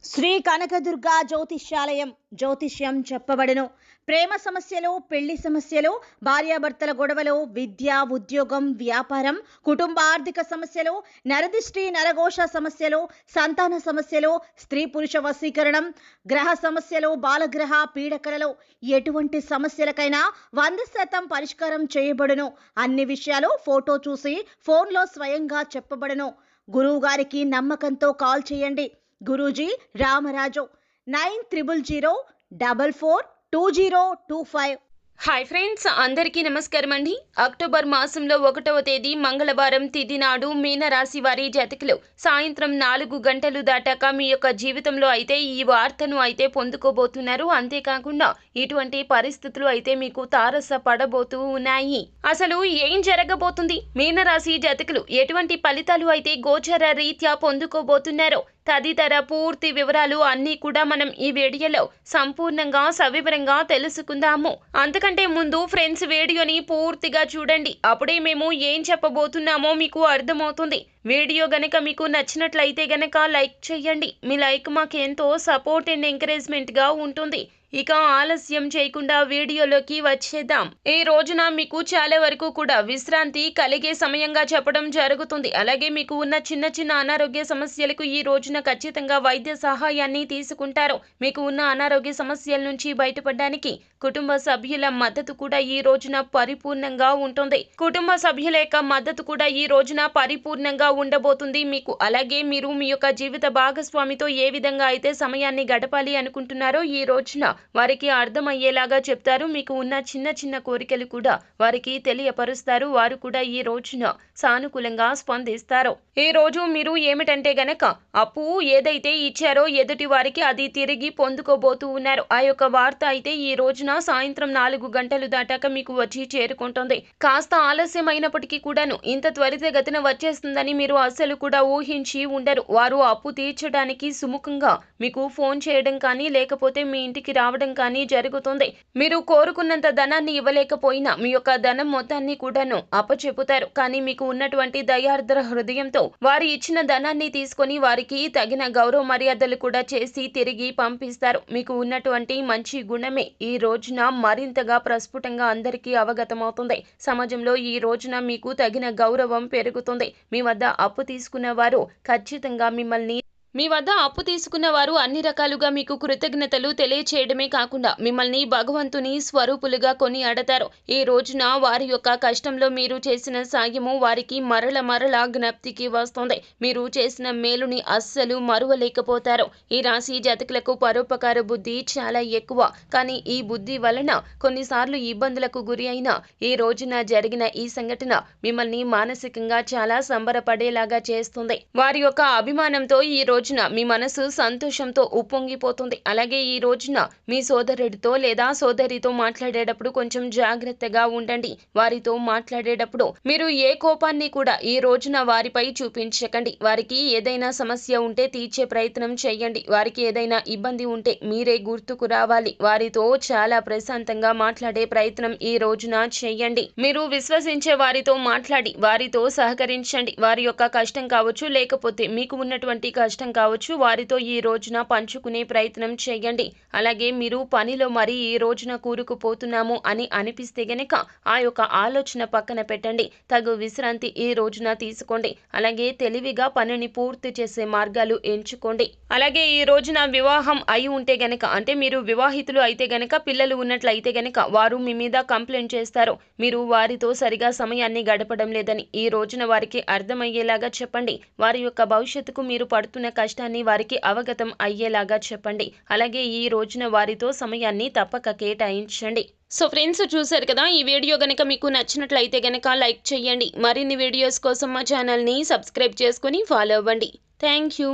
శ్రీ కనకదుర్గ జ్యోతిష్యాలయం జ్యోతిష్యం చెప్పబడును. ప్రేమ సమస్యలు, పెళ్లి సమస్యలు, భార్యాభర్తల గొడవలు, విద్య, ఉద్యోగం, వ్యాపారం, కుటుంబ ఆర్థిక సమస్యలు, నరదిష్టి, నరఘోష సమస్యలు, సంతాన సమస్యలు, స్త్రీ పురుష వశీకరణం, గ్రహ సమస్యలు, బాలగ్రహ పీడకలలో ఎటువంటి సమస్యలకైనా 100% పరిష్కారం చేయబడును. అన్ని విషయాలు ఫోటో చూసి ఫోన్లో స్వయంగా చెప్పబడును. గురువు గారికి నమ్మకంతో కాల్ చేయండి. గురూజీ రామరాజు 9300442025. హాయ్ ఫ్రెండ్స్, అందరికీ నమస్కారం అండి. అక్టోబర్ మాసంలో 1వ తేదీ మంగళవారం తిథి నాడు మీనరాశి వారి జాతకులు సాయంత్రం 4 గంటలు దాటాక మీ యొక్క జీవితంలో అయితే ఈ వార్తను అయితే పొందుకోబోతున్నారు. అంతేకాకుండా ఇటువంటి పరిస్థితులు అయితే మీకు తారస పడబోతూ ఉన్నాయి. అసలు ఏం జరగబోతుంది, మీనరాశి జాతకులు ఎటువంటి ఫలితాలు అయితే గోచర రీత్యా పొందుకోబోతున్నారో తదితర పూర్తి వివరాలు అన్నీ కూడా మనం ఈ వీడియోలో సంపూర్ణంగా సవివరంగా తెలుసుకుందాము. అంతకంటే ముందు ఫ్రెండ్స్, వీడియోని పూర్తిగా చూడండి. అప్పుడే మేము ఏం చెప్పబోతున్నామో మీకు అర్థమవుతుంది. వీడియో గనక మీకు నచ్చినట్లయితే గనక లైక్ చేయండి. మీ లైక్ మాకు ఎంతో సపోర్ట్ అండ్ ఎంకరేజ్మెంట్గా ఉంటుంది. ఇక ఆలస్యం చేయకుండా వీడియోలోకి వచ్చేద్దాం. ఈ రోజున మీకు చాలా వరకు కూడా విశ్రాంతి కలిగే సమయంగా చెప్పడం జరుగుతుంది. అలాగే మీకు ఉన్న చిన్న చిన్న అనారోగ్య సమస్యలకు ఈ రోజున ఖచ్చితంగా వైద్య సహాయాన్ని తీసుకుంటారు. మీకు ఉన్న అనారోగ్య సమస్యల నుంచి బయటపడడానికి కుటుంబ సభ్యుల మద్దతు కూడా ఈ రోజున పరిపూర్ణంగా ఉంటుంది. కుటుంబ సభ్యుల యొక్క మద్దతు కూడా ఈ రోజున పరిపూర్ణంగా ఉండబోతుంది మీకు. అలాగే మీరు మీ యొక్క జీవిత భాగస్వామితో ఏ విధంగా అయితే సమయాన్ని గడపాలి అనుకుంటున్నారో ఈ రోజున వారికి అర్థమయ్యేలాగా చెప్తారు. మీకు ఉన్న చిన్న చిన్న కోరికలు కూడా వారికి తెలియపరుస్తారు. వారు కూడా ఈ రోజున సానుకూలంగా స్పందిస్తారు. ఈ రోజు మీరు ఏమిటంటే గనక అప్పు ఏదైతే ఇచ్చారో ఎదుటి వారికి అది తిరిగి పొందుకోబోతూ ఉన్నారు. ఆ యొక్క వార్త అయితే ఈ రోజున సాయంత్రం 4 గంటలు దాటాక మీకు వచ్చి చేరుకుంటుంది. కాస్త ఆలస్యం అయినప్పటికీ కూడాను ఇంత త్వరితగతిన వచ్చేస్తుందని మీరు అస్సలు కూడా ఊహించి ఉండరు. వారు అప్పు తీర్చడానికి సుముఖంగా మీకు ఫోన్ చేయడం కానీ లేకపోతే మీ ఇంటికి రావడం కానీ జరుగుతుంది. మీరు కోరుకున్నంత ధనాన్ని ఇవ్వలేకపోయినా మీ యొక్క ధనం మొత్తాన్ని కూడాను అప్పచెపుతారు. కానీ మీకు ఉన్నటువంటి దయార్ద్ర హృదయంతో వారి ఇచ్చిన ధనాన్ని తీసుకొని వారికి తగిన గౌరవ మర్యాదలు కూడా చేసి తిరిగి పంపిస్తారు. మీకు ఉన్నటువంటి మంచి గుణమే ఈ రోజున మరింతగా ప్రస్ఫుటంగా అందరికీ అవగతమవుతుంది. సమాజంలో ఈ రోజున మీకు తగిన గౌరవం పెరుగుతుంది. మీ వద్ద అప్పు తీసుకున్న వారు ఖచ్చితంగా మీ వద్ద అప్పు తీసుకున్న వారు అన్ని రకాలుగా మీకు కృతజ్ఞతలు తెలియచేయడమే కాకుండా మిమ్మల్ని భగవంతుని స్వరూపులుగా కొని అడతారు. ఈ రోజున వారి యొక్క కష్టంలో మీరు చేసిన సాయము వారికి మరల జ్ఞప్తికి వస్తుంది. మీరు చేసిన మేలుని అస్సలు మరువలేకపోతారు. ఈ రాశి జాతకులకు పరోపకార బుద్ధి చాలా ఎక్కువ. కానీ ఈ బుద్ధి వలన కొన్నిసార్లు ఇబ్బందులకు గురి అయిన ఈ రోజున జరిగిన ఈ సంఘటన మిమ్మల్ని మానసికంగా చాలా సంబరపడేలాగా చేస్తుంది. వారి యొక్క అభిమానంతో ఈ రోజున మీ మనసు సంతోషంతో ఉప్పొంగిపోతుంది. అలాగే ఈ రోజున మీ సోదరుడితో లేదా సోదరితో మాట్లాడేటప్పుడు కొంచెం జాగ్రత్తగా ఉండండి. వారితో మాట్లాడేటప్పుడు మీరు ఏ కోపాన్ని కూడా ఈ రోజున వారిపై చూపించకండి. వారికి ఏదైనా సమస్య ఉంటే తీర్చే ప్రయత్నం చేయండి. వారికి ఏదైనా ఇబ్బంది ఉంటే మీరే గుర్తుకు రావాలి. వారితో చాలా ప్రశాంతంగా మాట్లాడే ప్రయత్నం ఈ రోజున చేయండి. మీరు విశ్వసించే వారితో మాట్లాడి వారితో సహకరించండి. వారి యొక్క కష్టం కావచ్చు లేకపోతే మీకు ఉన్నటువంటి కష్టం కావచ్చు, వారితో ఈ రోజున పంచుకునే ప్రయత్నం చేయండి. అలాగే మీరు పనిలో మరి ఈ రోజున కూరుకుపోతున్నాము అని అనిపిస్తే గనక ఆ యొక్క ఆలోచన పక్కన పెట్టండి. తగు విశ్రాంతి ఈ రోజున తీసుకోండి. అలాగే తెలివిగా పనిని పూర్తి చేసే మార్గాలు ఎంచుకోండి. అలాగే ఈ రోజున వివాహం అయి ఉంటే గనక, అంటే మీరు వివాహితులు అయితే గనక, పిల్లలు ఉన్నట్లయితే గనక వారు మీ మీద కంప్లైంట్ చేస్తారు. మీరు వారితో సరిగా సమయాన్ని గడపడం లేదని ఈ రోజున వారికి అర్థమయ్యేలాగా చెప్పండి. వారి యొక్క భవిష్యత్తుకు మీరు పడుతున్న కష్టాన్ని వారికి అవగతం అయ్యేలాగా చెప్పండి. అలాగే ఈ రోజున వారితో సమయాన్ని తప్పక కేటాయించండి. సో ఫ్రెండ్స్, చూశారు కదా, ఈ వీడియో గనక మీకు నచ్చినట్లయితే గనక లైక్ చేయండి. మరిన్ని వీడియోస్ కోసం మా ఛానల్ని సబ్స్క్రైబ్ చేసుకుని ఫాలో అవ్వండి. Thank you.